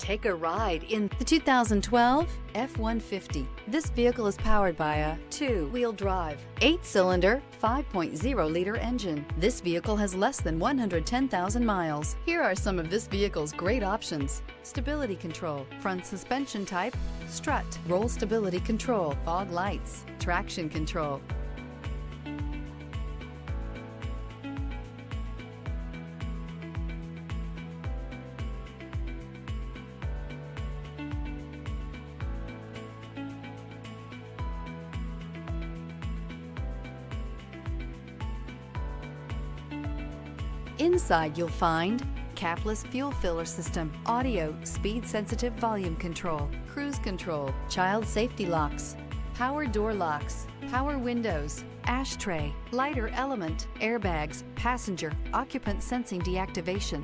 Take a ride in the 2012 F-150. This vehicle is powered by a 2-wheel drive, 8-cylinder, 5.0-liter engine. This vehicle has less than 110,000 miles. Here are some of this vehicle's great options: stability control, front suspension type, strut, roll stability control, fog lights, traction control. Inside you'll find capless fuel filler system, audio, speed-sensitive volume control, cruise control, child safety locks, power door locks, power windows, ashtray, lighter element, airbags, passenger, occupant sensing deactivation,